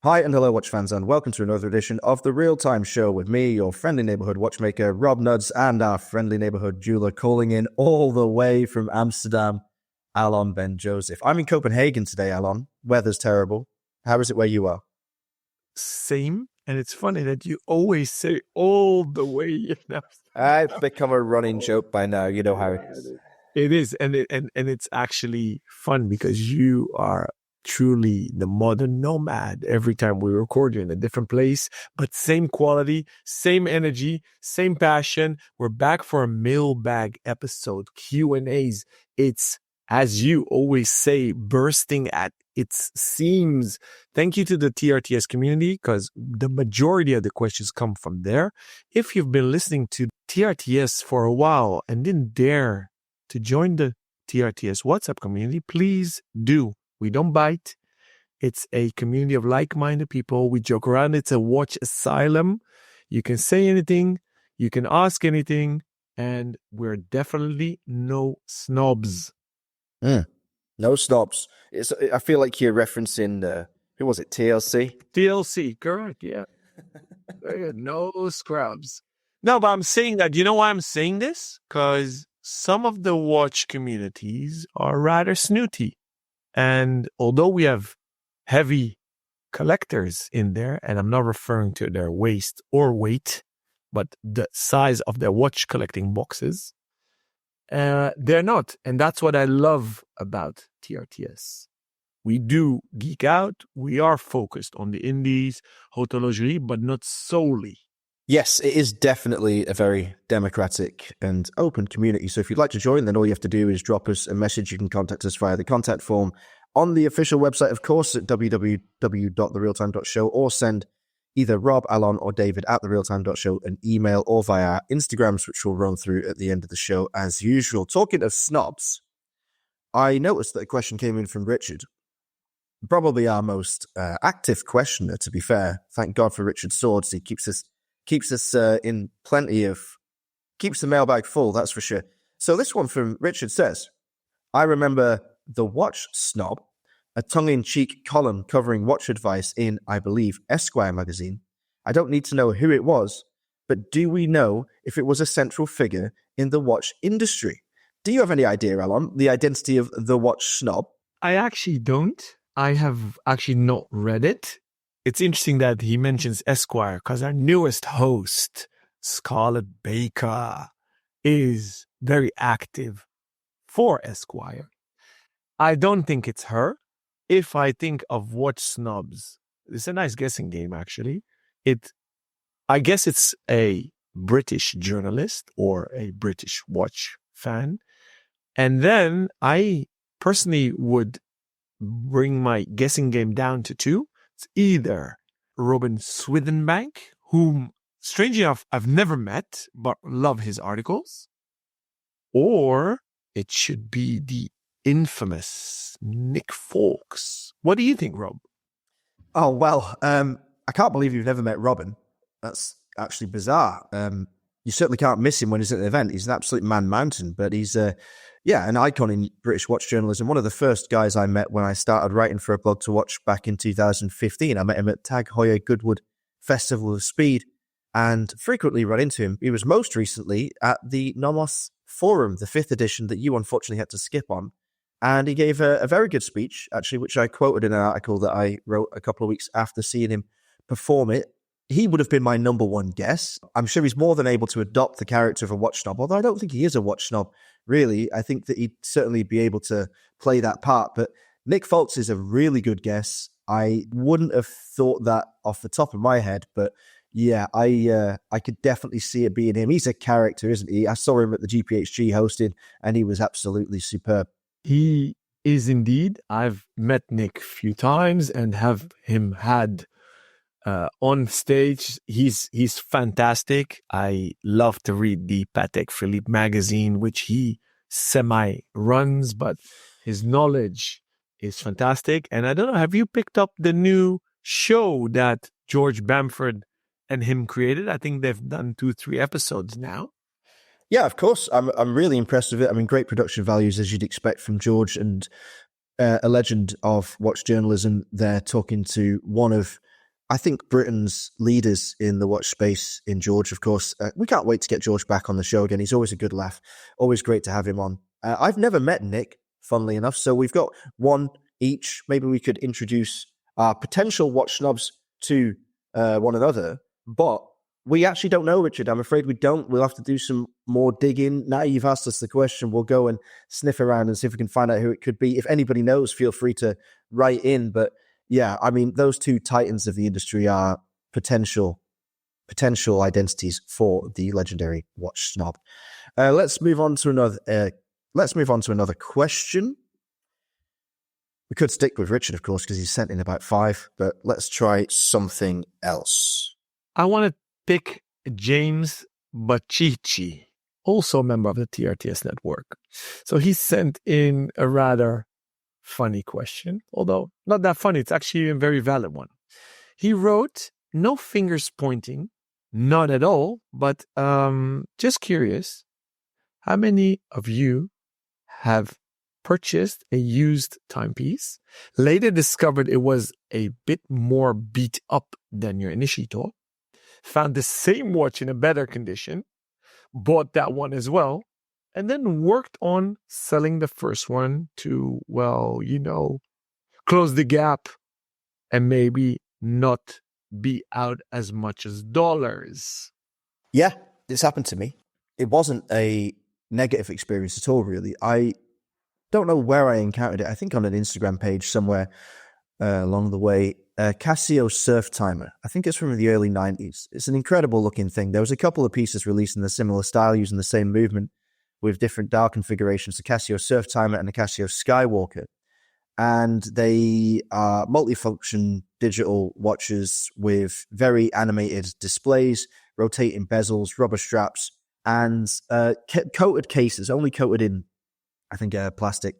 Hi and hello, watch fans, and welcome to another edition of The Real Time Show with me, your friendly neighborhood watchmaker, Rob Nuds, and our friendly neighborhood jeweler calling in all the way from Amsterdam, Alon Ben Joseph. I'm in Copenhagen today, Alon. Weather's terrible. How is it where you are? Same. And it's funny that you always say all the way in Amsterdam. It's become a running joke by now. You know how it is. It is. And it's actually fun because you are truly the modern nomad. Every time we record, you're in a different place, but same quality, same energy, same passion. We're back for a mailbag episode, Q&As. It's, as you always say, bursting at its seams. Thank you to the TRTS community because the majority of the questions come from there. If you've been listening to TRTS for a while and didn't dare to join the TRTS WhatsApp community, please do. We don't bite. It's a community of like-minded people. We joke around. It's a watch asylum. You can say anything. You can ask anything. And we're definitely no snobs. No snobs. I feel like you're referencing, who was it, TLC? TLC, correct, yeah. No scrubs. No, but I'm saying that, you know why I'm saying this? Because some of the watch communities are rather snooty. And although we have heavy collectors in there, and I'm not referring to their waist or weight, but the size of their watch collecting boxes, they're not. And that's what I love about TRTS. We do geek out. We are focused on the indies, horlogerie, but not solely. Yes, it is definitely a very democratic and open community. So if you'd like to join, then all you have to do is drop us a message. You can contact us via the contact form on the official website, of course, at www.therealtime.show, or send either Rob, Alon, or David at therealtime.show an email, or via our Instagrams, which we'll run through at the end of the show as usual. Talking of snobs, I noticed that a question came in from Richard. Probably our most active questioner, to be fair. Thank God for Richard Swords. He keeps us in keeps the mailbag full, that's for sure. So this one from Richard says, I remember The Watch Snob, a tongue-in-cheek column covering watch advice in, I believe, Esquire magazine. I don't need to know who it was, but do we know if it was a central figure in the watch industry? Do you have any idea, Alon, the identity of The Watch Snob? I actually don't. I have actually not read it. It's interesting that he mentions Esquire because our newest host, Scarlett Baker, is very active for Esquire. I don't think it's her. If I think of watch snobs, it's a nice guessing game, actually. I guess it's a British journalist or a British watch fan. And then I personally would bring my guessing game down to two. It's either Robin Swithenbank, whom, strangely enough, I've never met, but love his articles. Or it should be the infamous Nick Fawkes. What do you think, Rob? Oh, well, I can't believe you've never met Robin. That's actually bizarre. You certainly can't miss him when he's at an event. He's an absolute man-mountain, but he's an icon in British watch journalism. One of the first guys I met when I started writing for a blog to watch back in 2015. I met him at Tag Heuer Goodwood Festival of Speed and frequently run into him. He was most recently at the Nomos Forum, the 5th edition that you unfortunately had to skip on. And he gave a very good speech, actually, which I quoted in an article that I wrote a couple of weeks after seeing him perform it. He would have been my number one guess. I'm sure he's more than able to adopt the character of a watch snob, although I don't think he is a watch snob, really. I think that he'd certainly be able to play that part. But Nick Fawkes is a really good guess. I wouldn't have thought that off the top of my head, but yeah, I could definitely see it being him. He's a character, isn't he? I saw him at the GPHG hosting, and he was absolutely superb. He is indeed. I've met Nick a few times and have him had on stage. He's fantastic. I love to read the Patek Philippe magazine, which he semi-runs, but his knowledge is fantastic. And I don't know, have you picked up the new show that George Bamford and him created? I think they've done 2-3 episodes now. Yeah, of course. I'm really impressed with it. I mean, great production values, as you'd expect from George, and a legend of watch journalism. They're talking to one of I think Britain's leaders in the watch space in George, of course. We can't wait to get George back on the show again. He's always a good laugh. Always great to have him on. I've never met Nick, funnily enough. So we've got one each. Maybe we could introduce our potential watch snobs to one another. But we actually don't know, Richard. I'm afraid we don't. We'll have to do some more digging. Now you've asked us the question, we'll go and sniff around and see if we can find out who it could be. If anybody knows, feel free to write in. But yeah, I mean, those two titans of the industry are potential identities for the legendary watch snob. Let's move on to another question. We could stick with Richard, of course, because he's sent in about 5, but let's try something else. I want to pick James Bachichi, also a member of the TRTS network. So he sent in a rather funny question, although not that funny. It's actually a very valid one. He wrote, no fingers pointing, not at all, but just curious, how many of you have purchased a used timepiece, later discovered it was a bit more beat up than you initially thought, found the same watch in a better condition, bought that one as well, and then worked on selling the first one to, well, close the gap and maybe not be out as much as dollars? Yeah, this happened to me. It wasn't a negative experience at all, really. I don't know where I encountered it. I think on an Instagram page somewhere along the way. Casio Surf Timer. I think it's from the early 90s. It's an incredible looking thing. There was a couple of pieces released in a similar style using the same movement with different dial configurations, the Casio Surf Timer and the Casio Skywalker. And they are multifunction digital watches with very animated displays, rotating bezels, rubber straps, and coated cases, only coated in, I think, plastic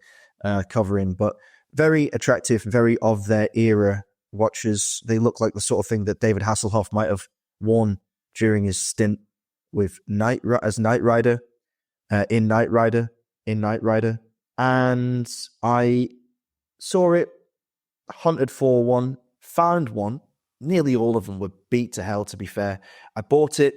covering, but very attractive, very of their era watches. They look like the sort of thing that David Hasselhoff might have worn during his stint with Knight Rider. And I saw it, hunted for one, found one. Nearly all of them were beat to hell, to be fair. I bought it.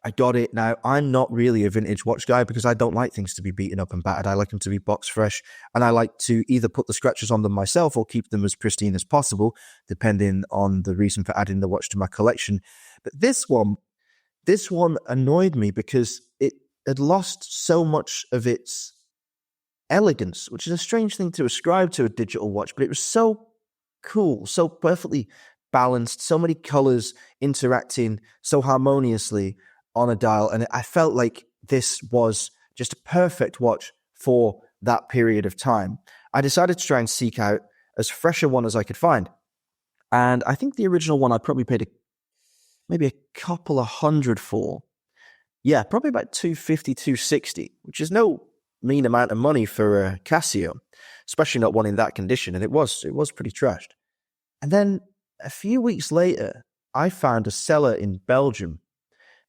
I got it. Now, I'm not really a vintage watch guy because I don't like things to be beaten up and battered. I like them to be box fresh, and I like to either put the scratches on them myself or keep them as pristine as possible, depending on the reason for adding the watch to my collection. But this one annoyed me because it had lost so much of its elegance, which is a strange thing to ascribe to a digital watch, but it was so cool, so perfectly balanced, so many colors interacting so harmoniously on a dial, and I felt like this was just a perfect watch for that period of time. I decided to try and seek out as fresh a one as I could find, and I think the original one I probably paid maybe a couple of $100 for. Yeah, probably about $250, $260, which is no mean amount of money for a Casio, especially not one in that condition, and it was pretty trashed. And then a few weeks later, I found a seller in Belgium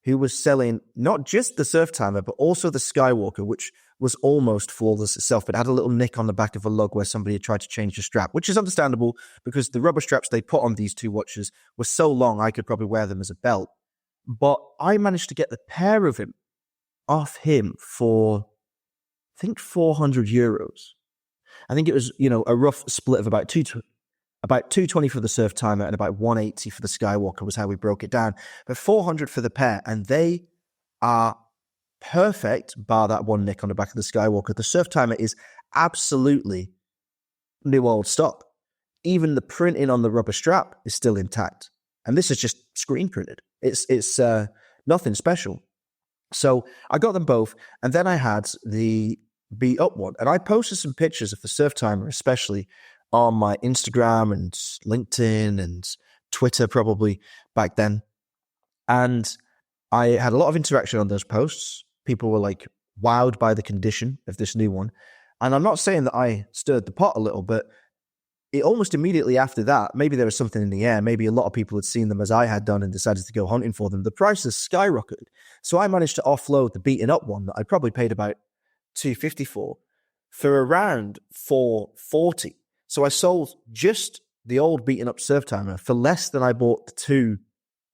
who was selling not just the Surf Timer, but also the Skywalker, which was almost flawless itself, but had a little nick on the back of a lug where somebody had tried to change the strap, which is understandable because the rubber straps they put on these two watches were so long I could probably wear them as a belt. But I managed to get the pair of them off him for, I think, €400. I think it was, a rough split of about $220 for the Surf Timer and about $180 for the Skywalker was how we broke it down. But $400 for the pair, and they are perfect, bar that one nick on the back of the Skywalker. The Surf Timer is absolutely new old stock. Even the printing on the rubber strap is still intact. And this is just screen printed. It's nothing special. So I got them both, and then I had the beat up one. And I posted some pictures of the Surf Timer, especially on my Instagram and LinkedIn and Twitter probably back then. And I had a lot of interaction on those posts. People were like wowed by the condition of this new one. And I'm not saying that I stirred the pot a little, but it almost immediately after that, maybe there was something in the air. Maybe a lot of people had seen them as I had done and decided to go hunting for them. The prices skyrocketed. So I managed to offload the beaten up one that I probably paid about $250 for around $440. So I sold just the old beaten up Surf Timer for less than I bought the 2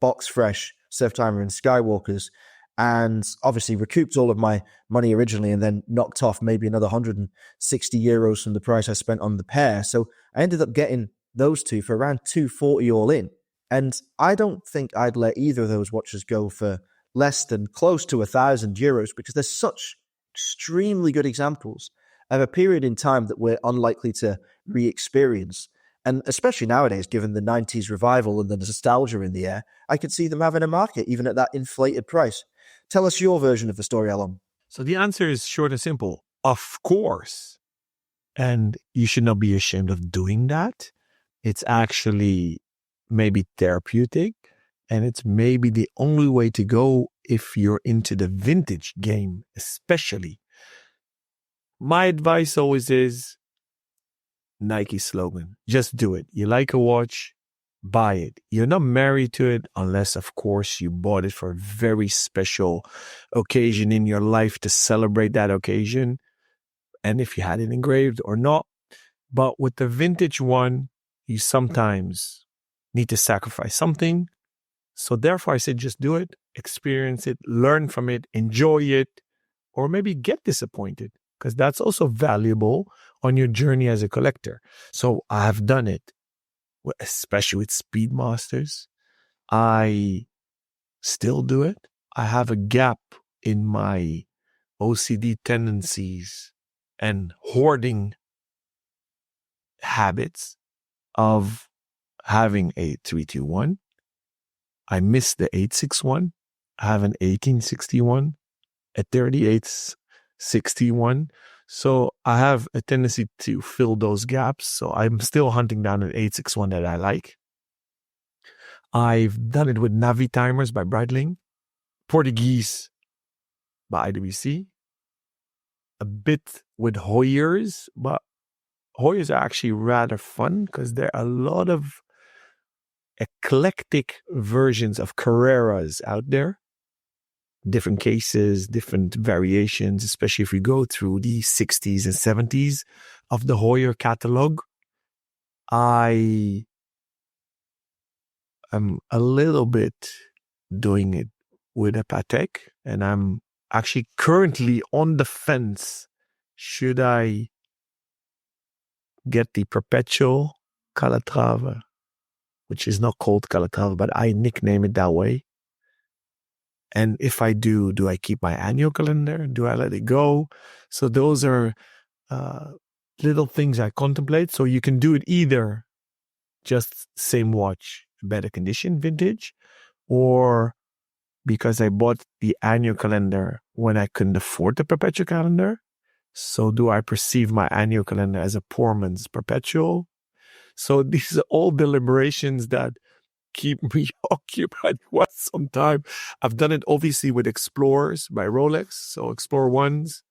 box fresh Surf Timer and Skywalkers, and obviously recouped all of my money originally and then knocked off maybe another 160 euros from the price I spent on the pair. So I ended up getting those 2 for around 240 all in. And I don't think I'd let either of those watches go for less than close to 1,000 euros, because they're such extremely good examples of a period in time that we're unlikely to re-experience. And especially nowadays, given the 90s revival and the nostalgia in the air, I could see them having a market even at that inflated price. Tell us your version of the story, Alon. So the answer is short and simple. Of course. And you should not be ashamed of doing that. It's actually maybe therapeutic, and it's maybe the only way to go if you're into the vintage game, especially. My advice always is Nike slogan. Just do it. You like a watch, buy it. You're not married to it unless, of course, you bought it for a very special occasion in your life to celebrate that occasion. And if you had it engraved or not. But with the vintage one, you sometimes need to sacrifice something. So therefore, I said, just do it, experience it, learn from it, enjoy it, or maybe get disappointed, because that's also valuable on your journey as a collector. So I have done it, especially with Speedmasters. I still do it. I have a gap in my OCD tendencies and hoarding habits of having a 321. I miss the 861. I have an 1861, a 3861. So I have a tendency to fill those gaps. So I'm still hunting down an 861 that I like. I've done it with Navi timers by Breitling, Portuguese by IWC, a bit with Hoyers, but Hoyers are actually rather fun because there are a lot of eclectic versions of Carreras out there. Different cases, different variations, especially if you go through the 60s and 70s of the Hoyer catalog. I am a little bit doing it with a Patek, and I'm actually currently on the fence. Should I get the Perpetual Calatrava, which is not called Calatrava, but I nickname it that way? And if I do I keep my annual calendar? Do I let it go? So those are little things I contemplate. So you can do it either just same watch, better condition, vintage, or because I bought the annual calendar when I couldn't afford the Perpetual calendar. So do I perceive my annual calendar as a poor man's Perpetual? So these are all deliberations that keep me occupied for some time. I've done it obviously with Explorers by Rolex. So Explorer 1s,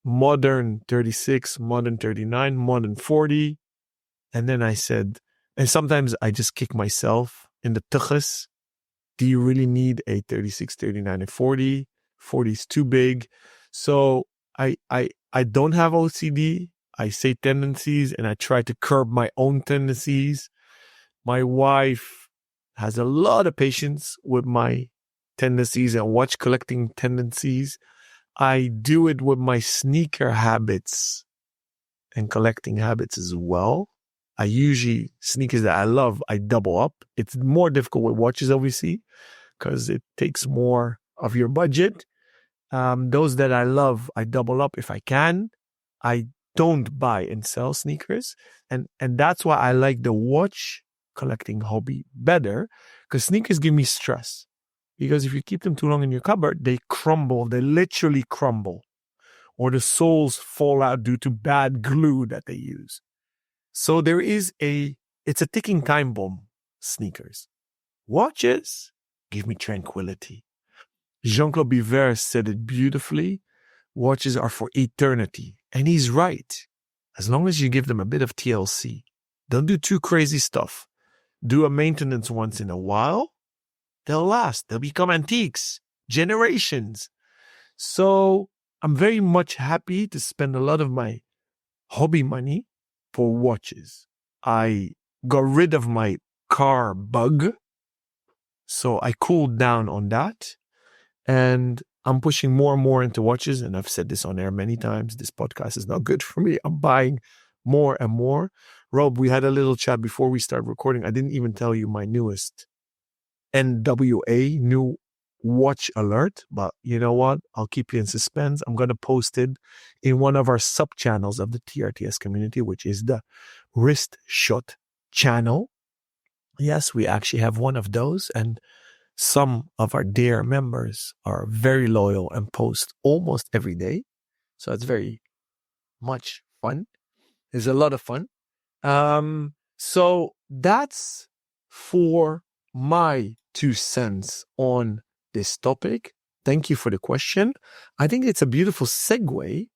modern 36, modern 39, modern 40. And then I said, and sometimes I just kick myself in the tuchus. Do you really need a 36, 39, and 40? 40 is too big. So I don't have OCD. I say tendencies and I try to curb my own tendencies. My wife has a lot of patience with my tendencies and watch collecting tendencies. I do it with my sneaker habits and collecting habits as well. I usually, sneakers that I love, I double up. It's more difficult with watches, obviously, because it takes more of your budget. Those that I love, I double up if I can. I don't buy and sell sneakers. And that's why I like the watch collecting hobby better, because sneakers give me stress. Because if you keep them too long in your cupboard, they crumble. They literally crumble. Or the soles fall out due to bad glue that they use. So it's a ticking time bomb, sneakers. Watches give me tranquility. Jean-Claude Biver said it beautifully. Watches are for eternity. And he's right. As long as you give them a bit of TLC. Don't do too crazy stuff. Do a maintenance once in a while. They'll last. They'll become antiques. Generations. So I'm very much happy to spend a lot of my hobby money for watches. I got rid of my car bug. So I cooled down on that. And I'm pushing more and more into watches. And I've said this on air many times. This podcast is not good for me. I'm buying more and more. Rob, we had a little chat before we started recording. I didn't even tell you my newest NWA new watch alert. But you know what? I'll keep you in suspense. I'm going to post it in one of our sub channels of the TRTS community, which is the Wrist Shot channel. Yes, we actually have one of those. And some of our dear members are very loyal and post almost every day. So it's very much fun. It's a lot of fun. So that's for my 2 cents on this topic. Thank you for the question. I think it's a beautiful segue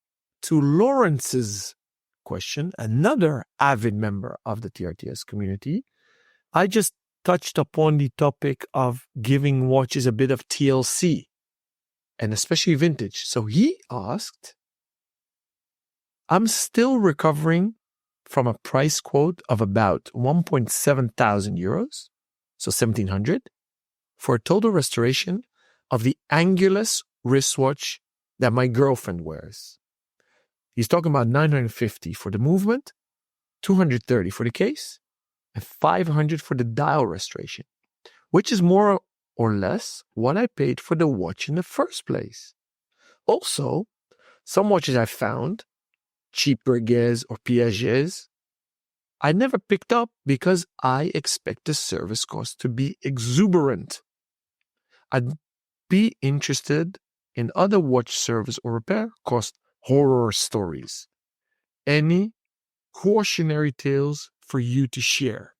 to Lawrence's question, another avid member of the TRTS community. I just touched upon the topic of giving watches a bit of TLC, and especially vintage. So he asked, I'm still recovering from a price quote of about 1.7 thousand euros, so 1,700, for a total restoration of the Angulus wristwatch that my girlfriend wears. He's talking about 950 for the movement, 230 for the case, and 500 for the dial restoration, which is more or less what I paid for the watch in the first place. Also, some watches I found, cheap Breguets or Piagets, I never picked up because I expect the service cost to be exuberant. I'd be interested in other watch service or repair cost horror stories. Any cautionary tales for you to share?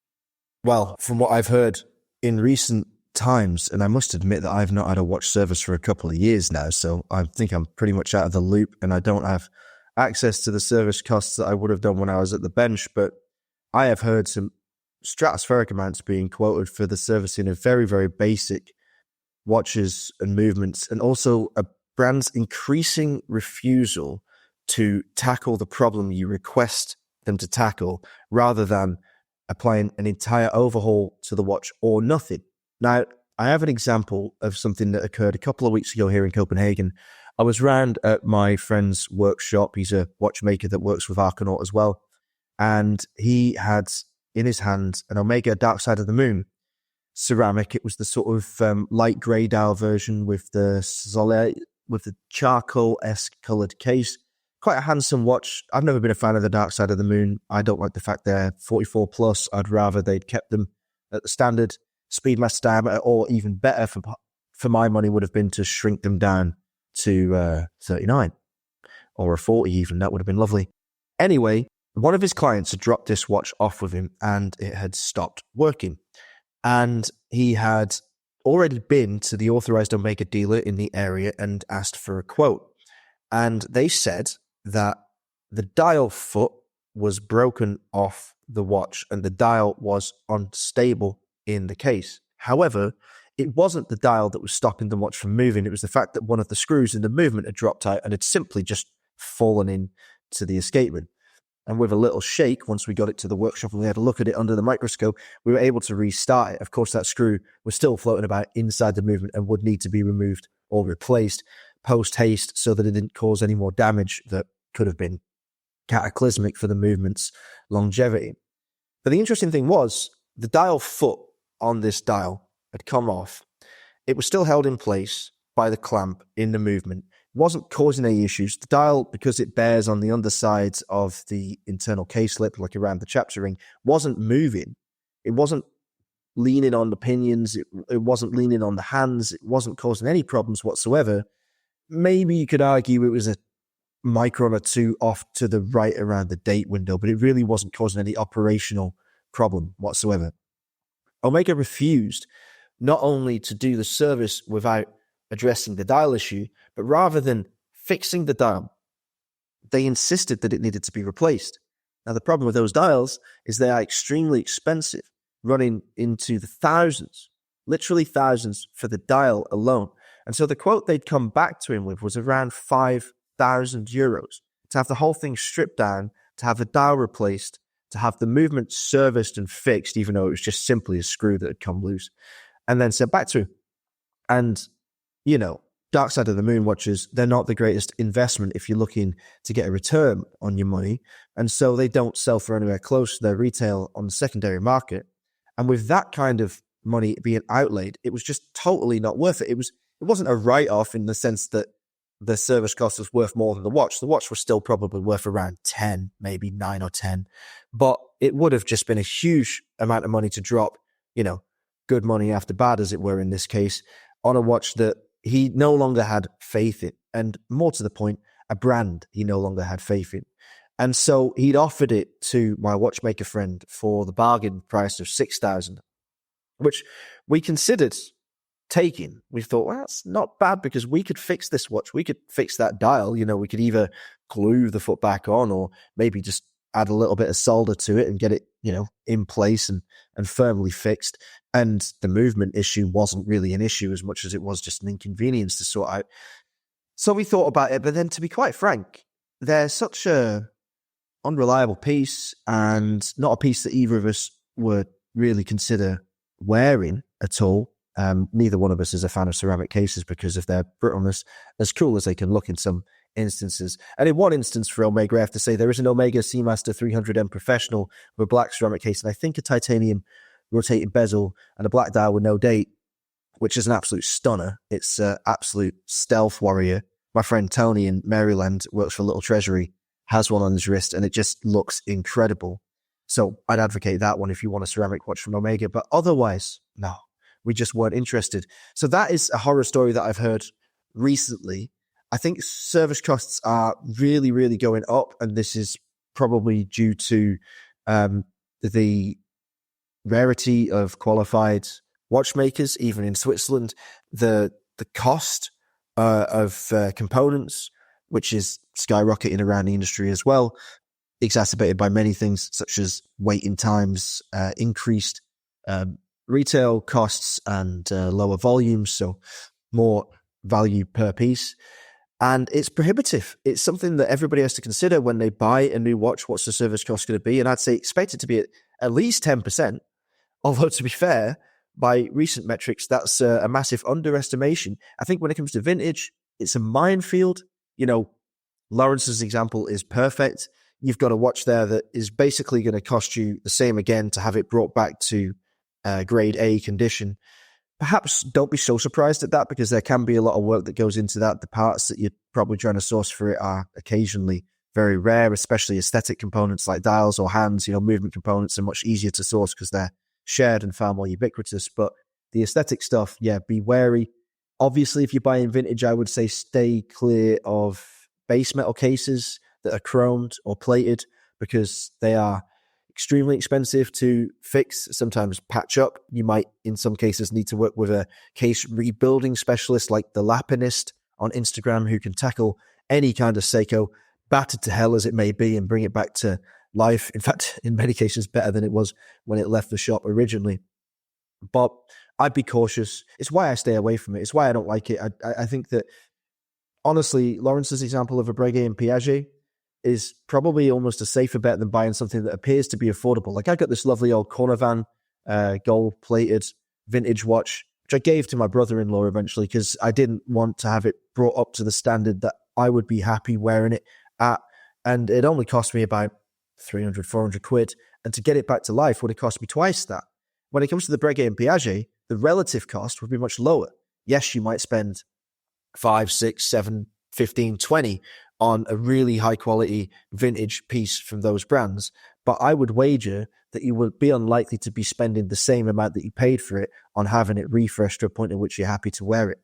Well, from what I've heard in recent times, and I must admit that I've not had a watch service for a couple of years now, so I think I'm pretty much out of the loop and I don't have access to the service costs that I would have done when I was at the bench, but I have heard some stratospheric amounts being quoted for the servicing of very, very basic watches and movements, and also a brand's increasing refusal to tackle the problem you request them to tackle, rather than applying an entire overhaul to the watch or nothing. Now, I have an example of something that occurred a couple of weeks ago here in Copenhagen. I was round at my friend's workshop. He's a watchmaker that works with Argonaut as well. And he had in his hand an Omega Dark Side of the Moon ceramic. It was the sort of light grey dial version with the Soleil, with the charcoal-esque coloured case. Quite a handsome watch. I've never been a fan of the Dark Side of the Moon. I don't like the fact they're 44 plus. I'd rather they'd kept them at the standard Speedmaster diameter, or even better for my money would have been to shrink them down to 39 or a 40 even. That would have been lovely. Anyway, one of his clients had dropped this watch off with him and it had stopped working. And he had already been to the authorized Omega dealer in the area and asked for a quote. And they said that the dial foot was broken off the watch and the dial was unstable in the case. However, it wasn't the dial that was stopping the watch from moving. It was the fact that one of the screws in the movement had dropped out and had simply just fallen into the escapement. And with a little shake, once we got it to the workshop and we had a look at it under the microscope, we were able to restart it. Of course, that screw was still floating about inside the movement and would need to be removed or replaced post-haste so that it didn't cause any more damage that could have been cataclysmic for the movement's longevity. But the interesting thing was, the dial foot on this dial had come off. It was still held in place by the clamp in the movement. It wasn't causing any issues. The dial, because it bears on the undersides of the internal case lip, like around the chapter ring, wasn't moving. It wasn't leaning on the pinions. It wasn't leaning on the hands. It wasn't causing any problems whatsoever. Maybe you could argue it was a micron or two off to the right around the date window, but it really wasn't causing any operational problem whatsoever. Omega refused not only to do the service without addressing the dial issue, but rather than fixing the dial, they insisted that it needed to be replaced. Now, the problem with those dials is they are extremely expensive, running into the thousands, literally thousands for the dial alone. And so the quote they'd come back to him with was around 5,000 euros to have the whole thing stripped down, to have the dial replaced, to have the movement serviced and fixed, even though it was just simply a screw that had come loose, and then sent back to him. And, you know, Dark Side of the Moon watches, they're not the greatest investment if you're looking to get a return on your money. And so they don't sell for anywhere close to their retail on the secondary market. And with that kind of money being outlaid, it was just totally not worth it. It wasn't a write-off in the sense that the service cost was worth more than the watch. The watch was still probably worth around 10, maybe 9 or 10. But it would have just been a huge amount of money to drop, you know, good money after bad, as it were, in this case, on a watch that he no longer had faith in. And more to the point, a brand he no longer had faith in. And so he'd offered it to my watchmaker friend for the bargain price of $6,000, which we considered taking. We thought, well, that's not bad because we could fix this watch. We could fix that dial. You know, we could either glue the foot back on or maybe just add a little bit of solder to it and get it, you know, in place and firmly fixed. And the movement issue wasn't really an issue as much as it was just an inconvenience to sort out. So we thought about it, but then to be quite frank, they're such a unreliable piece and not a piece that either of us would really consider wearing at all. Neither one of us is a fan of ceramic cases because of their brittleness, as cool as they can look in some instances. And in one instance for Omega, I have to say there is an Omega Seamaster 300M Professional with a black ceramic case, and I think a titanium rotating bezel and a black dial with no date, which is an absolute stunner. It's an absolute stealth warrior. My friend Tony in Maryland works for Little Treasury, has one on his wrist, and it just looks incredible. So I'd advocate that one if you want a ceramic watch from Omega, but otherwise, no. We just weren't interested. So that is a horror story that I've heard recently. I think service costs are really, really going up, and this is probably due to the rarity of qualified watchmakers, even in Switzerland. The cost of components, which is skyrocketing around the industry as well, exacerbated by many things such as waiting times, increased retail costs and lower volumes, so more value per piece. And it's prohibitive. It's something that everybody has to consider when they buy a new watch. What's the service cost going to be? And I'd say expect it to be at least 10%. Although, to be fair, by recent metrics, that's a massive underestimation. I think when it comes to vintage, it's a minefield. You know, Lawrence's example is perfect. You've got a watch there that is basically going to cost you the same again to have it brought back to grade A condition. Perhaps don't be so surprised at that because there can be a lot of work that goes into that. The parts that you're probably trying to source for it are occasionally very rare, especially aesthetic components like dials or hands. You know, movement components are much easier to source because they're shared and far more ubiquitous. But the aesthetic stuff, yeah, be wary. Obviously, if you're buying vintage, I would say stay clear of base metal cases that are chromed or plated because they are extremely expensive to fix, sometimes patch up. You might, in some cases, need to work with a case rebuilding specialist like the Lapinist on Instagram who can tackle any kind of Seiko, battered to hell as it may be, and bring it back to life. In fact, in many cases, better than it was when it left the shop originally. But I'd be cautious. It's why I stay away from it. It's why I don't like it. I think that, honestly, Lawrence's example of a Breguet and Piaget is probably almost a safer bet than buying something that appears to be affordable. Like I got this lovely old Cornovan gold-plated vintage watch, which I gave to my brother-in-law eventually because I didn't want to have it brought up to the standard that I would be happy wearing it at. And it only cost me about 300, 400 quid. And to get it back to life would have cost me twice that. When it comes to the Breguet and Piaget, the relative cost would be much lower. Yes, you might spend 5, 6, 7, 15, 20 on a really high quality vintage piece from those brands. But I would wager that you would be unlikely to be spending the same amount that you paid for it on having it refreshed to a point at which you're happy to wear it.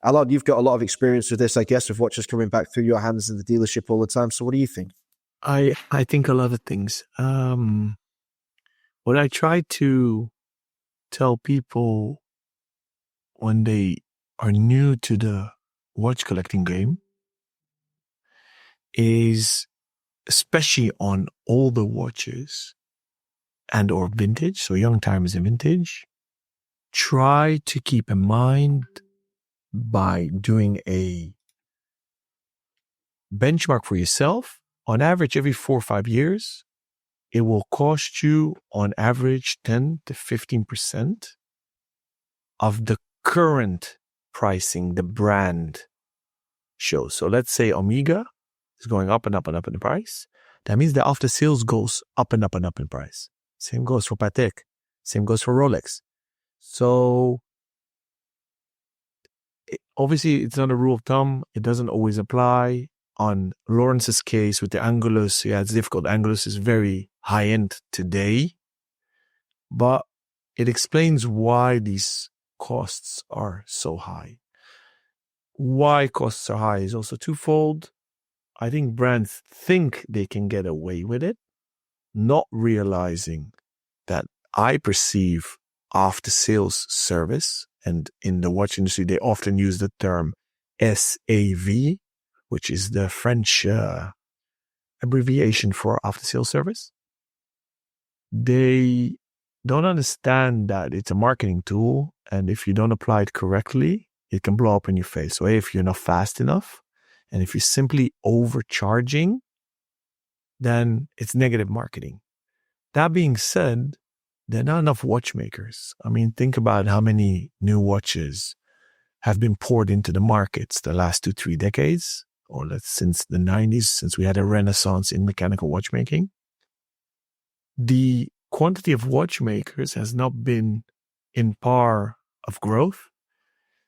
Alon, you've got a lot of experience with this, I guess, with watches coming back through your hands in the dealership all the time. So what do you think? I think a lot of things. What I try to tell people when they are new to the watch collecting game is, especially on older watches and or vintage, so young timers and vintage, try to keep in mind by doing a benchmark for yourself. On average, every 4 or 5 years, it will cost you on average 10 to 15% of the current pricing the brand shows. So let's say Omega is going up and up and up in the price. That means the after sales goes up and up and up in price. Same goes for Patek. Same goes for Rolex. So obviously it's not a rule of thumb. It doesn't always apply. On Lawrence's case with the Angulus, yeah, it's difficult. Angulus is very high end today, but it explains why these costs are so high. Why costs are high is also twofold. I think brands think they can get away with it, not realizing that I perceive after sales service, and in the watch industry, they often use the term SAV, which is the French abbreviation for after sales service. They don't understand that it's a marketing tool, and if you don't apply it correctly, it can blow up in your face. So if you're not fast enough, and if you're simply overcharging, then it's negative marketing. That being said, there are not enough watchmakers. I mean, think about how many new watches have been poured into the markets the last 2-3 decades, or since the 90s, since we had a renaissance in mechanical watchmaking. The quantity of watchmakers has not been in par of growth.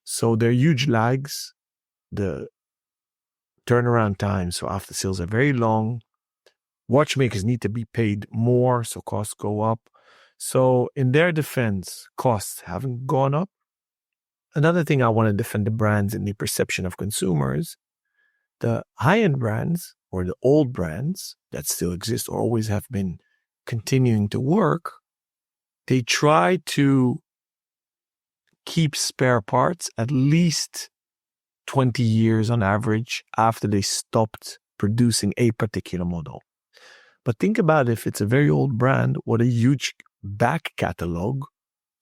So there are huge lags. The turnaround times for after sales are very long. Watchmakers need to be paid more, so costs go up. So in their defense, costs haven't gone up. Another thing I want to defend the brands in the perception of consumers, the high-end brands or the old brands that still exist or always have been continuing to work, they try to keep spare parts at least 20 years on average after they stopped producing a particular model. But think about if it's a very old brand, what a huge back catalog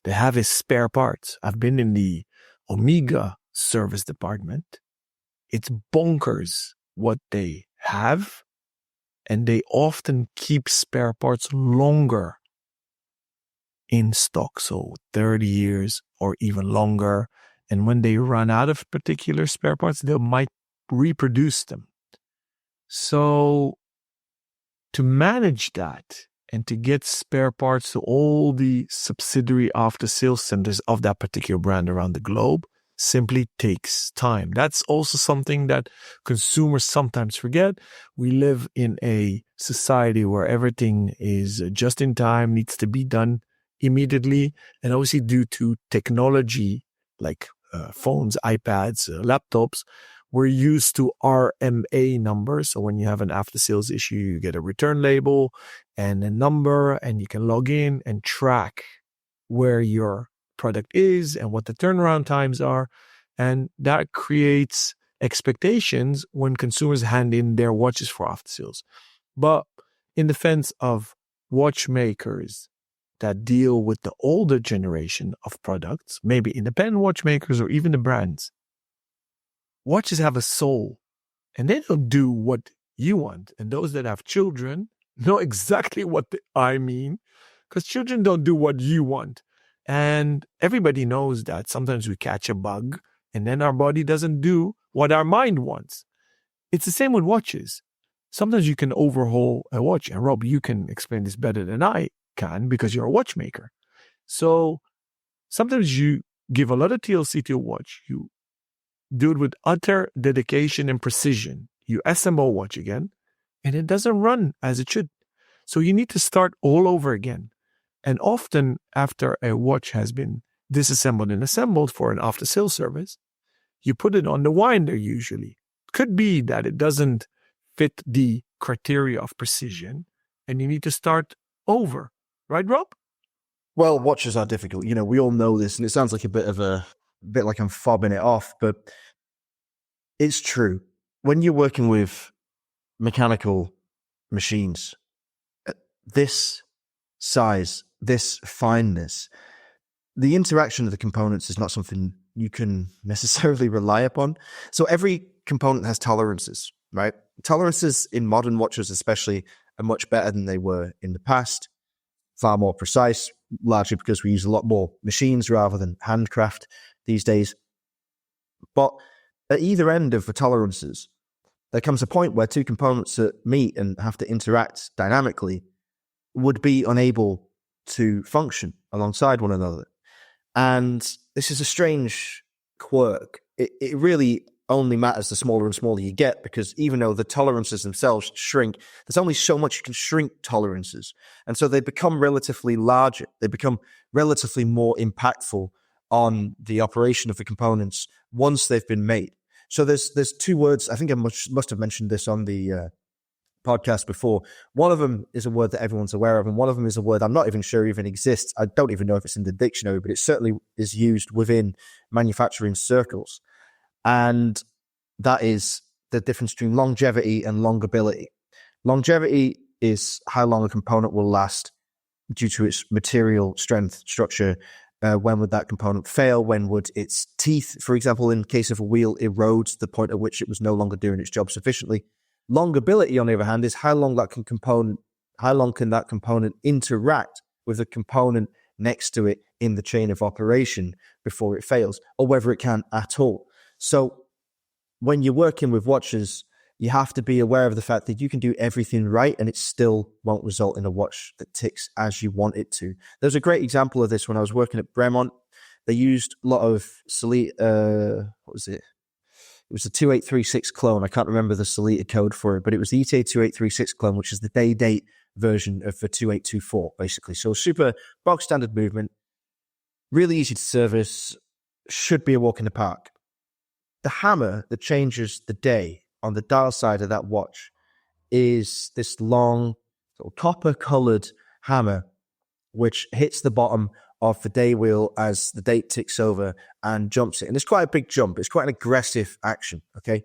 they have is spare parts. I've been in the Omega service department. It's bonkers what they have, and they often keep spare parts longer in stock, so 30 years or even longer. And when they run out of particular spare parts, they might reproduce them. So to manage that and to get spare parts to all the subsidiary after sales centers of that particular brand around the globe simply takes time. That's also something that consumers sometimes forget. We live in a society where everything is just in time, needs to be done immediately. And obviously due to technology like phones, iPads, laptops, we're used to RMA numbers. So when you have an after sales issue, you get a return label and a number, and you can log in and track where your product is and what the turnaround times are. And that creates expectations when consumers hand in their watches for after sales. But in defense of watchmakers that deal with the older generation of products, maybe independent watchmakers or even the brands, watches have a soul and they don't do what you want. And those that have children know exactly what I mean, because children don't do what you want. And everybody knows that sometimes we catch a bug and then our body doesn't do what our mind wants. It's the same with watches. Sometimes you can overhaul a watch. And Rob, you can explain this better than I can because you're a watchmaker. So sometimes you give a lot of TLC to a watch. You do it with utter dedication and precision. You assemble a watch again, and it doesn't run as it should. So you need to start all over again. And often after a watch has been disassembled and assembled for an after-sales service, you put it on the winder usually. Could be that it doesn't fit the criteria of precision, and you need to start over. Right, Rob? Well, watches are difficult. You know, we all know this, and it sounds like a bit like I'm fobbing it off, but it's true. When you're working with mechanical machines, this size, this fineness, the interaction of the components is not something you can necessarily rely upon. So every component has tolerances, right? Tolerances in modern watches especially are much better than they were in the past, far more precise, largely because we use a lot more machines rather than handcraft these days. But at either end of the tolerances, there comes a point where two components that meet and have to interact dynamically would be unable to function alongside one another. And this is a strange quirk. It really only matters the smaller and smaller you get, because even though the tolerances themselves shrink, there's only so much you can shrink tolerances. And so they become relatively larger. They become relatively more impactful on the operation of the components once they've been made. So there's two words. I think I must have mentioned this on the podcast before. One of them is a word that everyone's aware of, and one of them is a word I'm not even sure even exists. I don't even know if it's in the dictionary, but it certainly is used within manufacturing circles. And that is the difference between longevity and longability. Longevity is how long a component will last due to its material strength, structure. When would that component fail? When would its teeth, for example, in case of a wheel, erode to the point at which it was no longer doing its job sufficiently? Longability, on the other hand, is how long can that component interact with the component next to it in the chain of operation before it fails, or whether it can at all. So when you're working with watches, you have to be aware of the fact that you can do everything right and it still won't result in a watch that ticks as you want it to. There's a great example of this when I was working at Bremont. They used a lot of Sellita, what was it? It was the 2836 clone. I can't remember the Sellita code for it, but it was the ETA 2836 clone, which is the day-date version of the 2824, basically. So super bog standard movement, really easy to service, should be a walk in the park. The hammer that changes the day on the dial side of that watch is this long sort of copper-colored hammer, which hits the bottom of the day wheel as the date ticks over and jumps it. And it's quite a big jump. It's quite an aggressive action, okay?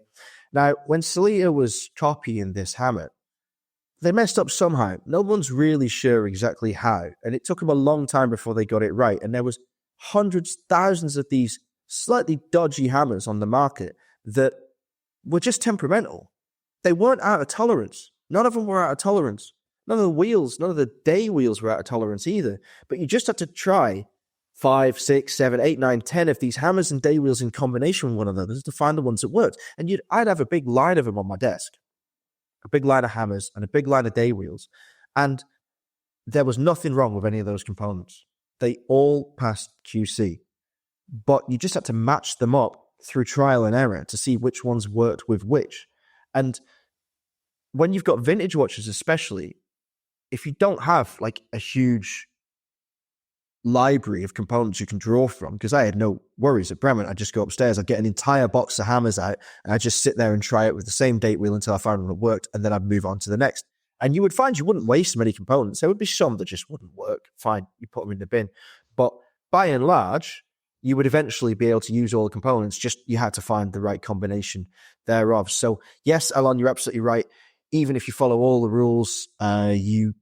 Now, when Sellita was copying this hammer, they messed up somehow. No one's really sure exactly how. And it took them a long time before they got it right. And there was hundreds, thousands of these slightly dodgy hammers on the market that were just temperamental. They weren't out of tolerance. None of them were out of tolerance. None of the wheels, none of the day wheels were out of tolerance either. But you just had to try 5, 6, 7, 8, 9, 10 of these hammers and day wheels in combination with one another to find the ones that worked. And I'd have a big line of them on my desk. A big line of hammers and a big line of day wheels. And there was nothing wrong with any of those components. They all passed QC. But you just had to match them up through trial and error to see which ones worked with which. And when you've got vintage watches especially, if you don't have like a huge library of components you can draw from, because I had no worries at Bremont, I'd just go upstairs, I'd get an entire box of hammers out, and I'd just sit there and try it with the same date wheel until I found one that worked, and then I'd move on to the next. And you would find you wouldn't waste many components. There would be some that just wouldn't work. Fine, you put them in the bin. But by and large, you would eventually be able to use all the components, just you had to find the right combination thereof. So yes, Alon, you're absolutely right. Even if you follow all the rules, you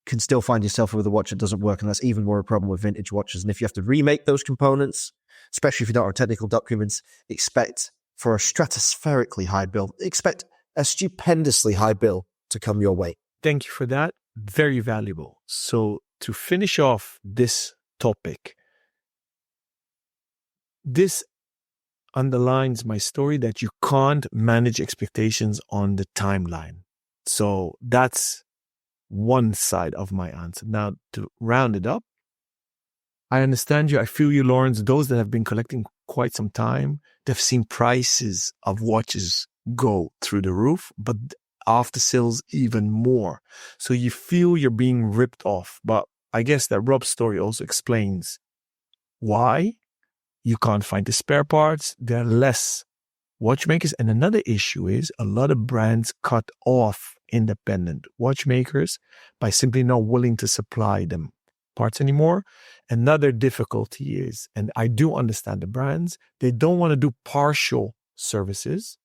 can still find yourself with a watch that doesn't work, and that's even more a problem with vintage watches. And if you have to remake those components, especially if you don't have technical documents, expect for a stratospherically high bill, expect a stupendously high bill to come your way. Thank you for that. Very valuable. So to finish off this topic, this underlines my story that you can't manage expectations on the timeline. So that's one side of my answer. Now, to round it up, I understand you. I feel you, Lawrence. Those that have been collecting quite some time, they've seen prices of watches go through the roof, but after sales even more. So you feel you're being ripped off. But I guess that Rob's story also explains why you can't find the spare parts. There are less watchmakers. And another issue is a lot of brands cut off independent watchmakers by simply not willing to supply them parts anymore. Another difficulty is, and I do understand the brands, they don't want to do partial services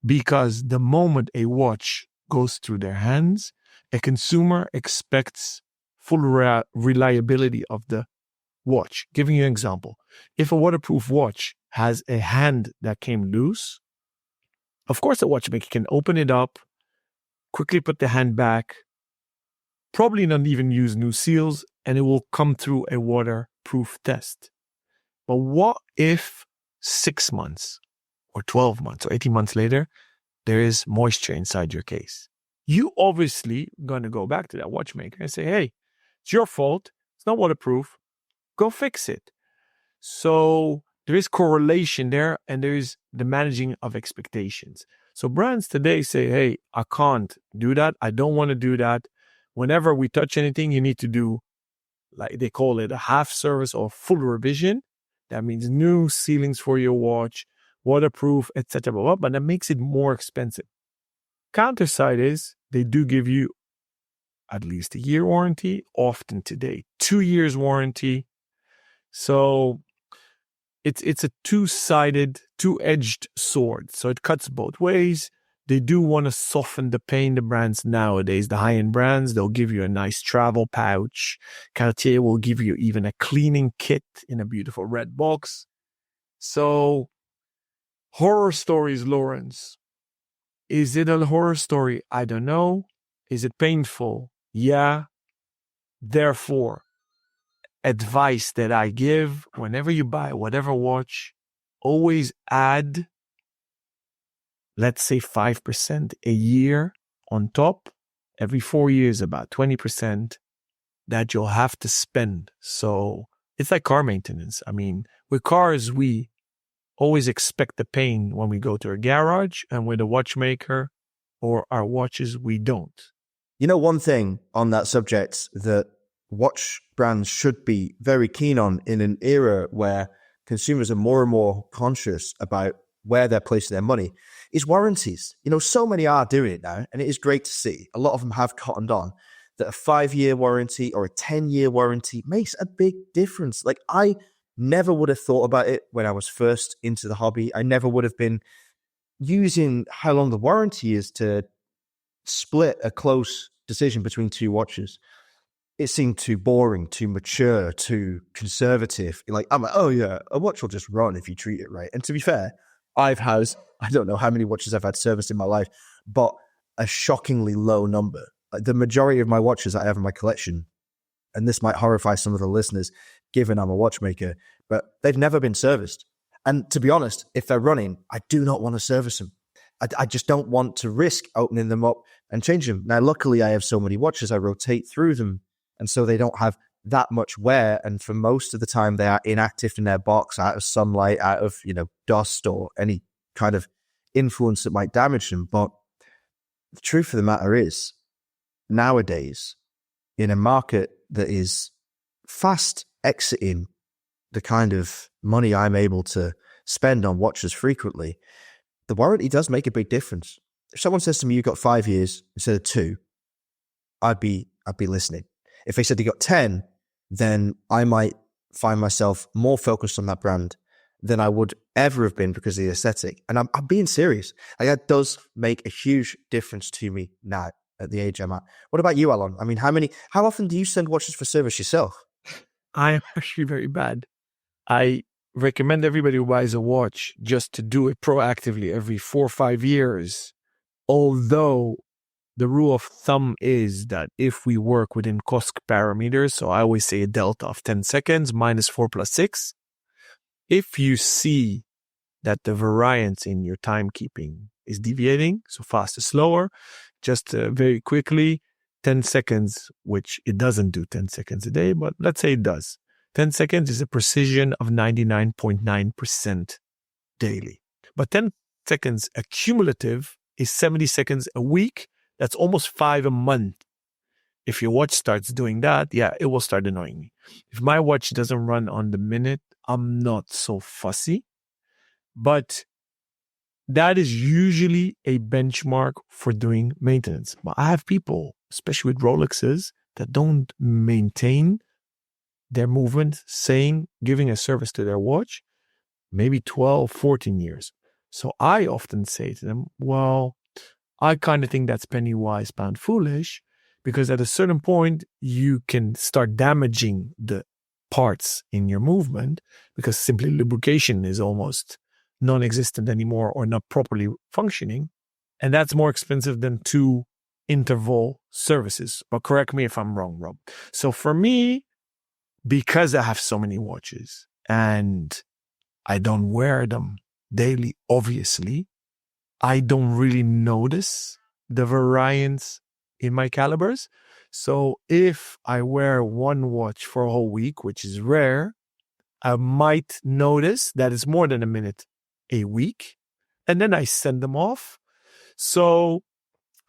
because the moment a watch goes through their hands, a consumer expects full reliability of the watch. Giving you an example, if a waterproof watch has a hand that came loose, of course the watchmaker can open it up, quickly put the hand back, probably not even use new seals, and it will come through a waterproof test. But what if 6 months or 12 months or 18 months later, there is moisture inside your case? You obviously going to go back to that watchmaker and say, hey, it's your fault. It's not waterproof. Go fix it. So there is correlation there, and there is the managing of expectations. So brands today say, hey, I can't do that. I don't want to do that. Whenever we touch anything, you need to do, like they call it, a half service or full revision. That means new sealings for your watch, waterproof, etc. But that makes it more expensive. Counter side is they do give you at least a year warranty, often today 2 years warranty. So it's a two-sided, two-edged sword. So it cuts both ways. They do want to soften the pain, the brands nowadays, the high-end brands. They'll give you a nice travel pouch. Cartier will give you even a cleaning kit in a beautiful red box. So horror stories, Lawrence. Is it a horror story? I don't know. Is it painful? Yeah. Therefore, advice that I give whenever you buy whatever watch, always add, let's say 5% a year on top, every 4 years, about 20% that you'll have to spend. So it's like car maintenance. I mean, with cars, we always expect the pain when we go to a garage, and with a watchmaker or our watches, we don't. You know, one thing on that subject that watch brands should be very keen on in an era where consumers are more and more conscious about where they're placing their money is warranties. You know, so many are doing it now, and it is great to see. A lot of them have cottoned on that a 5-year warranty or a 10-year warranty makes a big difference. Like, I never would have thought about it when I was first into the hobby. I never would have been using how long the warranty is to split a close decision between two watches. It seemed too boring, too mature, too conservative. Like, I'm like, oh yeah, a watch will just run if you treat it right. And to be fair, I don't know how many watches I've had serviced in my life, but a shockingly low number. Like, the majority of my watches I have in my collection, and this might horrify some of the listeners, given I'm a watchmaker, but they've never been serviced. And to be honest, if they're running, I do not want to service them. I just don't want to risk opening them up and changing them. Now, luckily, I have so many watches, I rotate through them, and so they don't have that much wear. And for most of the time, they are inactive in their box, out of sunlight, out of, dust or any kind of influence that might damage them. But the truth of the matter is, nowadays, in a market that is fast exiting the kind of money I'm able to spend on watches frequently, the warranty does make a big difference. If someone says to me, you got 5 years instead of 2, I'd be listening. If they said they got 10, then I might find myself more focused on that brand than I would ever have been because of the aesthetic. And I'm being serious. Like, that does make a huge difference to me now at the age I'm at. What about you, Alon? I mean, how often do you send watches for service yourself? I am actually very bad. I recommend everybody who buys a watch just to do it proactively every 4 or 5 years. Although the rule of thumb is that if we work within COSC parameters, so I always say a delta of 10 seconds minus 4 plus 6, if you see that the variance in your timekeeping is deviating, so fast or slower, just very quickly, 10 seconds, which it doesn't do 10 seconds a day, but let's say it does. 10 seconds is a precision of 99.9% daily. But 10 seconds accumulative is 70 seconds a week. That's almost 5 a month. If your watch starts doing that, yeah, it will start annoying me. If my watch doesn't run on the minute, I'm not so fussy. But that is usually a benchmark for doing maintenance. But I have people, especially with Rolexes, that don't maintain their movement, giving a service to their watch, maybe 12, 14 years. So I often say to them, well, I kind of think that's penny wise, pound foolish, because at a certain point, you can start damaging the parts in your movement because simply lubrication is almost non-existent anymore or not properly functioning. And that's more expensive than 2 interval services. But correct me if I'm wrong, Rob. So for me, because I have so many watches and I don't wear them daily, obviously, I don't really notice the variance in my calibers. So if I wear one watch for a whole week, which is rare, I might notice that it's more than a minute a week, and then I send them off. So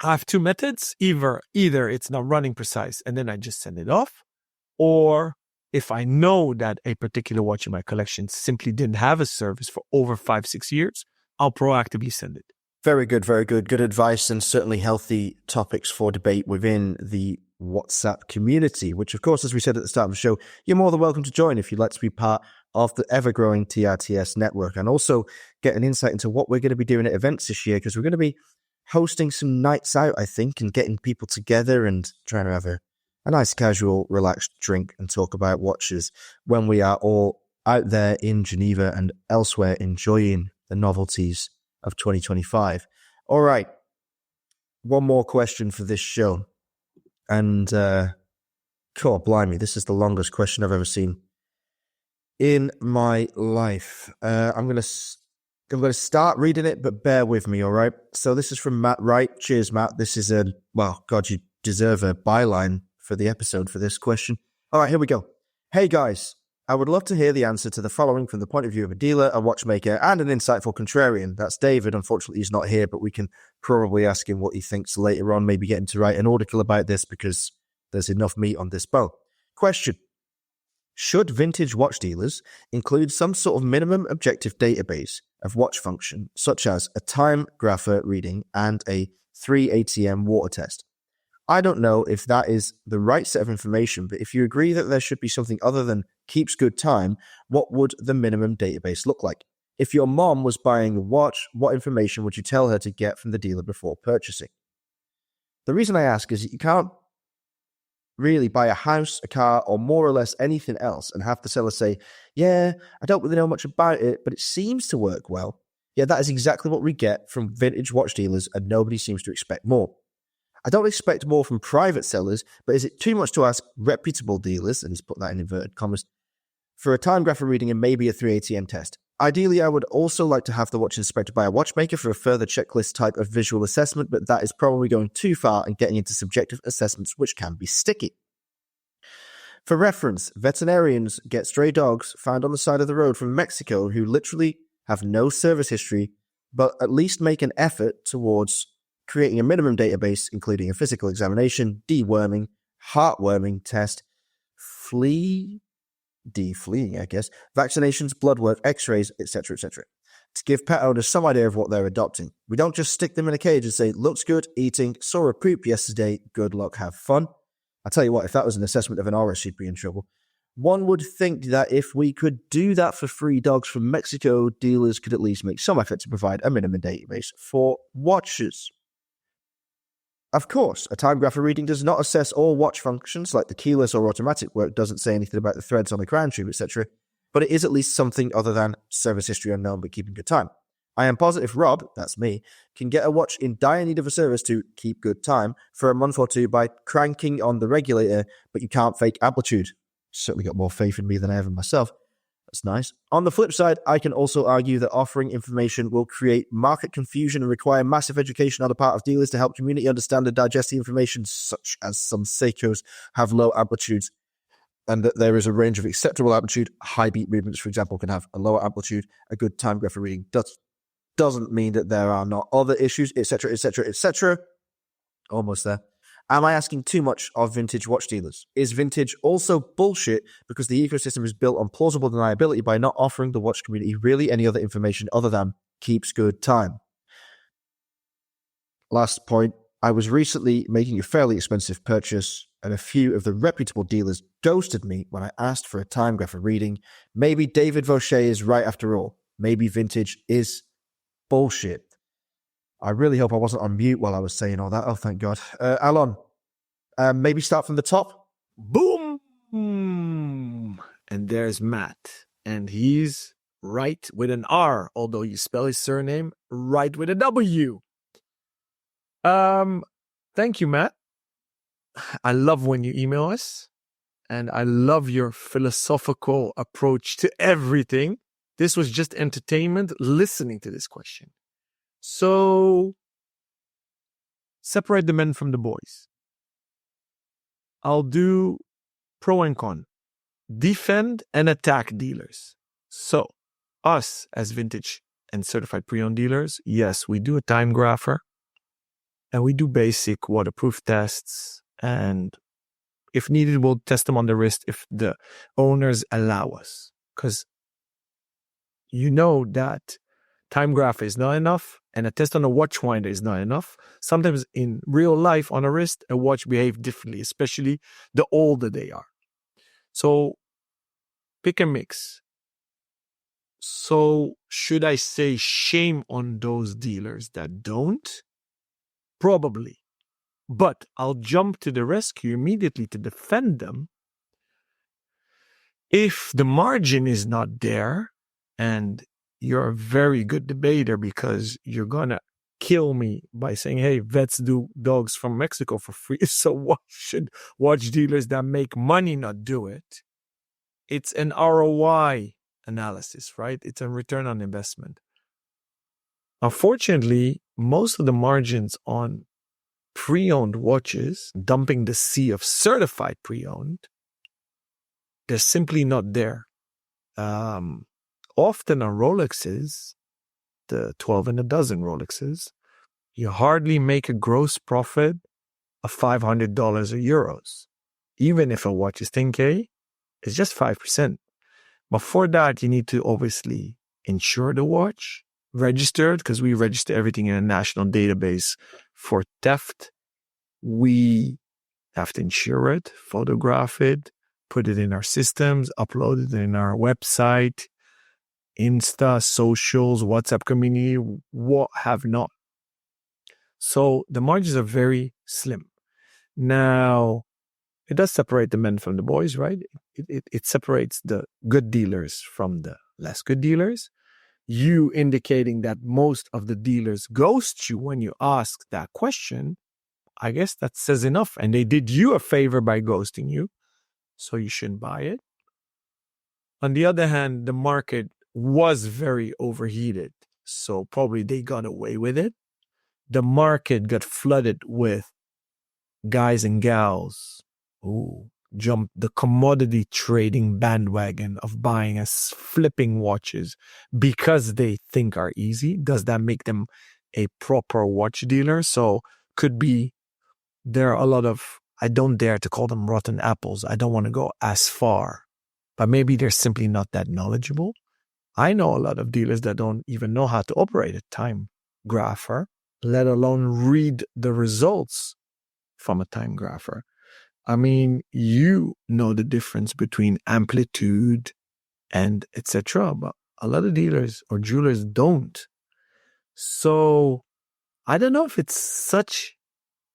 I have two methods. Either it's not running precise, and then I just send it off, or if I know that a particular watch in my collection simply didn't have a service for over 5-6 years, I'll proactively send it. Very good, very good. Good advice, and certainly healthy topics for debate within the WhatsApp community, which, of course, as we said at the start of the show, you're more than welcome to join if you'd like to be part of the ever-growing TRTS network, and also get an insight into what we're going to be doing at events this year, because we're going to be hosting some nights out, I think, and getting people together and trying to have a nice, casual, relaxed drink and talk about watches when we are all out there in Geneva and elsewhere enjoying the novelties of 2025. All right. One more question for this show. And, God blimey, this is the longest question I've ever seen in my life. I'm going to start reading it, but bear with me, all right? So this is from Matt Wright. Cheers, Matt. This is God, you deserve a byline for the episode for this question. All right, here we go. Hey, guys. I would love to hear the answer to the following from the point of view of a dealer, a watchmaker, and an insightful contrarian. That's David. Unfortunately, he's not here, but we can probably ask him what he thinks later on, maybe get him to write an article about this because there's enough meat on this bone. Question. Should vintage watch dealers include some sort of minimum objective database of watch function, such as a time grapher reading and a 3 ATM water test? I don't know if that is the right set of information, but if you agree that there should be something other than keeps good time, what would the minimum database look like? If your mom was buying a watch, what information would you tell her to get from the dealer before purchasing? The reason I ask is that you can't really buy a house, a car, or more or less anything else and have the seller say, yeah, I don't really know much about it, but it seems to work well. Yeah, that is exactly what we get from vintage watch dealers, and nobody seems to expect more. I don't expect more from private sellers, but is it too much to ask reputable dealers, and he's put that in inverted commas, for a time grapher reading and maybe a 3 ATM test? Ideally, I would also like to have the watch inspected by a watchmaker for a further checklist type of visual assessment, but that is probably going too far and getting into subjective assessments, which can be sticky. For reference, veterinarians get stray dogs found on the side of the road from Mexico who literally have no service history, but at least make an effort towards creating a minimum database, including a physical examination, deworming, heartworming test, fleeing, I guess, vaccinations, blood work, x-rays, etc., etc., to give pet owners some idea of what they're adopting. We don't just stick them in a cage and say, looks good, eating, saw a poop yesterday, good luck, have fun. I tell you what, if that was an assessment of an Oris, she'd be in trouble. One would think that if we could do that for free dogs from Mexico, dealers could at least make some effort to provide a minimum database for watches. Of course, a time grapher reading does not assess all watch functions, like the keyless or automatic work doesn't say anything about the threads on the crown tube, etc., but it is at least something other than service history unknown but keeping good time. I am positive Rob, that's me, can get a watch in dire need of a service to keep good time for a month or two by cranking on the regulator, but you can't fake amplitude. Certainly got more faith in me than I have in myself. That's nice. On the flip side, I can also argue that offering information will create market confusion and require massive education on the part of dealers to help community understand and digest the information, such as some Seikos have low amplitudes, and that there is a range of acceptable amplitude. High beat movements, for example, can have a lower amplitude. A good time grapher reading doesn't mean that there are not other issues, etc., etc., etc. Almost there. Am I asking too much of vintage watch dealers? Is vintage also bullshit because the ecosystem is built on plausible deniability by not offering the watch community really any other information other than keeps good time? Last point. I was recently making a fairly expensive purchase, and a few of the reputable dealers ghosted me when I asked for a time grapher reading. Maybe David Vaucher is right after all. Maybe vintage is bullshit. I really hope I wasn't on mute while I was saying all that. Oh, thank God. Alon, maybe start from the top. Boom! And there's Matt. And he's right with an R, although you spell his surname right with a W. Thank you, Matt. I love when you email us, and I love your philosophical approach to everything. This was just entertainment listening to this question. So, separate the men from the boys. I'll do pro and con. Defend and attack dealers. So, us as vintage and certified pre-owned dealers, yes, we do a time grapher, and we do basic waterproof tests, and if needed, we'll test them on the wrist if the owners allow us. Because you know that time graph is not enough, and a test on a watch winder is not enough. Sometimes in real life on a wrist, a watch behaves differently, especially the older they are. So pick a mix. So should I say shame on those dealers that don't? Probably. But I'll jump to the rescue immediately to defend them. If the margin is not there, and you're a very good debater because you're going to kill me by saying, hey, vets do dogs from Mexico for free, so why should watch dealers that make money not do it? It's an ROI analysis, right? It's a return on investment. Unfortunately, most of the margins on pre-owned watches, dumping the sea of certified pre-owned, they're simply not there. Often on Rolexes, the 12 and a dozen Rolexes, you hardly make a gross profit of $500 or euros. Even if a watch is 10K, it's just 5%. But for that, you need to obviously insure the watch, registered, because we register everything in a national database for theft. We have to insure it, photograph it, put it in our systems, upload it in our website, Insta, socials, WhatsApp community, what have not. So the margins are very slim. Now, it does separate the men from the boys, right? It separates the good dealers from the less good dealers. You indicating that most of the dealers ghost you when you ask that question, I guess that says enough. And they did you a favor by ghosting you, so you shouldn't buy it. On the other hand, the market was very overheated, so probably they got away with it. The market got flooded with guys and gals who jumped the commodity trading bandwagon of buying as flipping watches because they think are easy. Does that make them a proper watch dealer? So could be there are a lot of, I don't dare to call them rotten apples. I don't want to go as far, but maybe they're simply not that knowledgeable. I know a lot of dealers that don't even know how to operate a time grapher, let alone read the results from a time grapher. I mean, you know the difference between amplitude and etc., but a lot of dealers or jewelers don't. So I don't know if it's such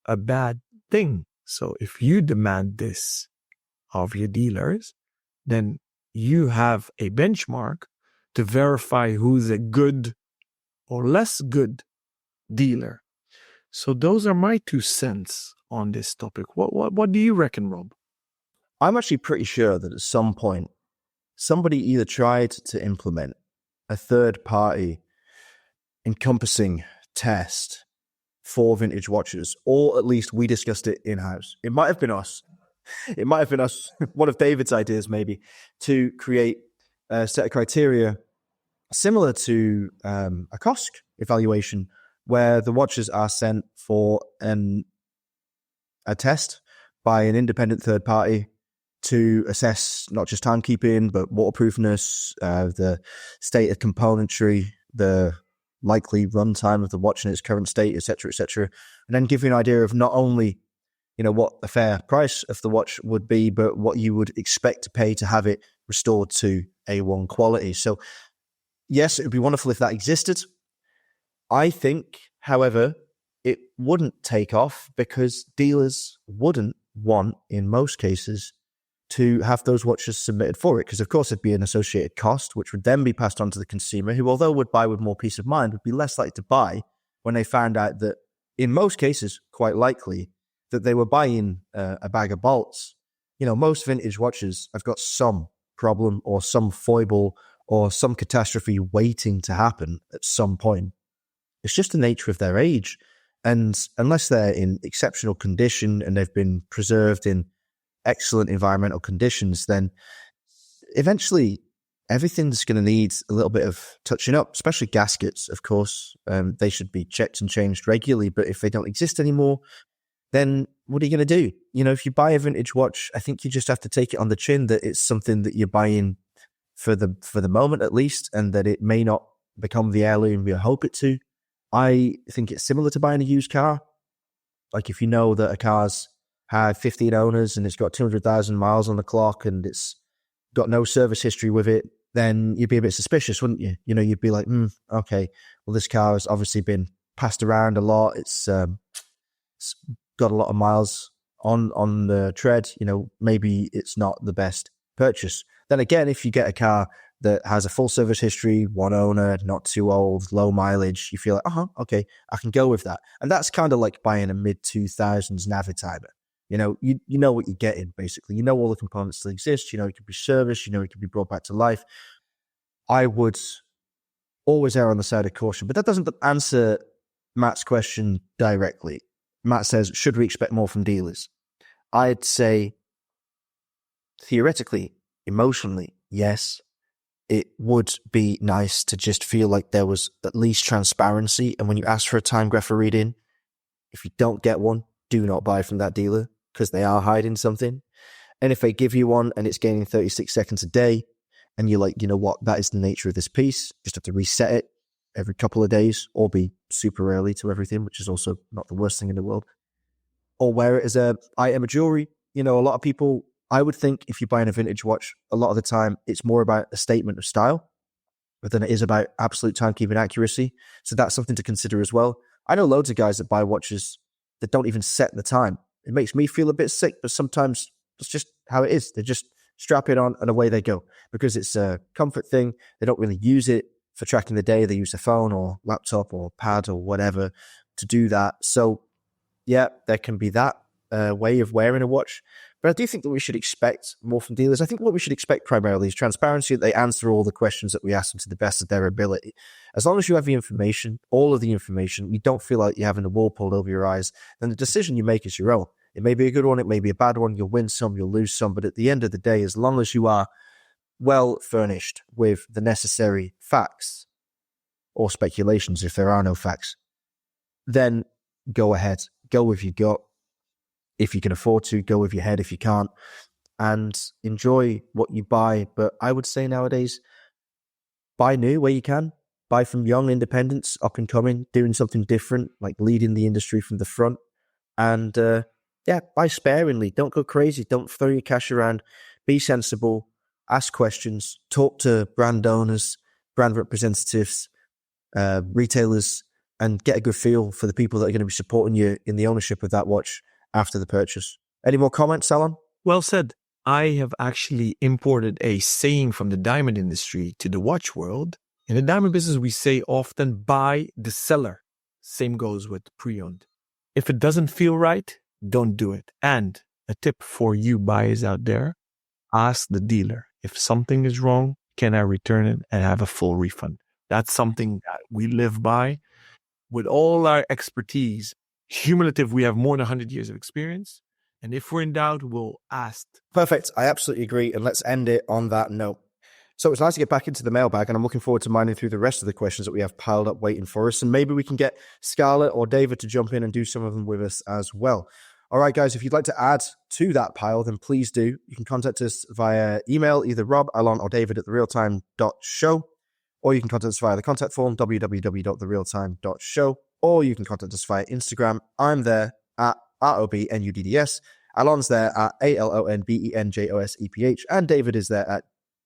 a bad thing. So if you demand this of your dealers, then you have a benchmark to verify who's a good or less good dealer. So those are my 2 cents on this topic. What do you reckon, Rob? I'm actually pretty sure that at some point, somebody either tried to implement a third-party encompassing test for vintage watches, or at least we discussed it in-house. It might have been us. It might have been us, one of David's ideas maybe, to create a set of criteria similar to a COSC evaluation, where the watches are sent for a test by an independent third party to assess not just timekeeping, but waterproofness, the state of componentry, the likely runtime of the watch in its current state, etc., etc., and then give you an idea of not only, you know, what the fair price of the watch would be, but what you would expect to pay to have it restored to A1 quality. So, yes, it would be wonderful if that existed. I think, however, it wouldn't take off because dealers wouldn't want, in most cases, to have those watches submitted for it, because of course it'd be an associated cost, which would then be passed on to the consumer, who, although would buy with more peace of mind, would be less likely to buy when they found out that in most cases, quite likely that they were buying a bag of bolts. Most vintage watches have got some problem or some foible or some catastrophe waiting to happen at some point. It's just the nature of their age. And unless they're in exceptional condition and they've been preserved in excellent environmental conditions, then eventually everything's going to need a little bit of touching up, especially gaskets, of course. They should be checked and changed regularly, but if they don't exist anymore, then what are you going to do? If you buy a vintage watch, I think you just have to take it on the chin that it's something that you're buying for the moment at least, and that it may not become the heirloom you hope it to. I think it's similar to buying a used car. Like if you know that a car's had 15 owners and it's got 200,000 miles on the clock and it's got no service history with it, then you'd be a bit suspicious, wouldn't you? You'd be like, okay, well, this car has obviously been passed around a lot. It's got a lot of miles on the tread. Maybe it's not the best purchase. Then again, if you get a car that has a full service history, one owner, not too old, low mileage, you feel like, okay, I can go with that. And that's kind of like buying a mid-2000s Navitimer. You know what you're getting, basically. You know all the components that exist. It can be serviced. It can be brought back to life. I would always err on the side of caution. But that doesn't answer Matt's question directly. Matt says, should we expect more from dealers? I'd say, theoretically, emotionally, yes. It would be nice to just feel like there was at least transparency. And when you ask for a time grapher reading, if you don't get one, do not buy from that dealer because they are hiding something. And if they give you one and it's gaining 36 seconds a day and you're like, you know what, that is the nature of this piece, just have to reset it every couple of days or be super early to everything, which is also not the worst thing in the world. Or wear it as a item of jewelry. A lot of people, I would think if you're buying a vintage watch, a lot of the time it's more about a statement of style than it is about absolute timekeeping accuracy. So that's something to consider as well. I know loads of guys that buy watches that don't even set the time. It makes me feel a bit sick, but sometimes it's just how it is. They just strap it on and away they go because it's a comfort thing. They don't really use it for tracking the day. They use their phone or laptop or pad or whatever to do that. So yeah, there can be that way of wearing a watch. But I do think that we should expect more from dealers. I think what we should expect primarily is transparency, that they answer all the questions that we ask them to the best of their ability. As long as you have the information, all of the information, you don't feel like you're having a wool pulled over your eyes, then the decision you make is your own. It may be a good one, it may be a bad one, you'll win some, you'll lose some, but at the end of the day, as long as you are well furnished with the necessary facts or speculations, if there are no facts, then go ahead, go with your gut. If you can afford to, go with your head. If you can't, and enjoy what you buy. But I would say nowadays, buy new where you can. Buy from young independents, up and coming, doing something different, like leading the industry from the front. And buy sparingly. Don't go crazy. Don't throw your cash around. Be sensible. Ask questions. Talk to brand owners, brand representatives, retailers, and get a good feel for the people that are going to be supporting you in the ownership of that watch after the purchase. Any more comments, Alan? Well said. I have actually imported a saying from the diamond industry to the watch world. In the diamond business, we say often buy the seller. Same goes with pre-owned. If it doesn't feel right, don't do it. And a tip for you buyers out there, ask the dealer, if something is wrong, can I return it and have a full refund? That's something that we live by. With all our expertise, cumulative, we have more than 100 years of experience. And if we're in doubt, we'll ask. Perfect. I absolutely agree. And let's end it on that note. So it's nice to get back into the mailbag, and I'm looking forward to mining through the rest of the questions that we have piled up waiting for us. And maybe we can get Scarlett or David to jump in and do some of them with us as well. All right, guys, if you'd like to add to that pile, then please do. You can contact us via email, either Rob, Alon, or David at therealtime.show, or you can contact us via the contact form, www.therealtime.show. Or you can contact us via Instagram. I'm there at ROBNUDDS. Alon's there at ALONBENJOSEPH. And David is there at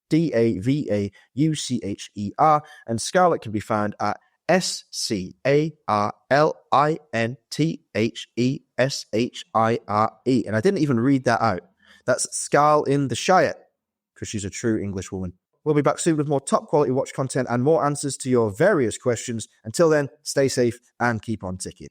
DAVAUCHER. And Scarlett can be found at SCARLINTHESHIRE. And I didn't even read that out. That's Scarl in the Shire, because she's a true English woman. We'll be back soon with more top quality watch content and more answers to your various questions. Until then, stay safe and keep on ticking.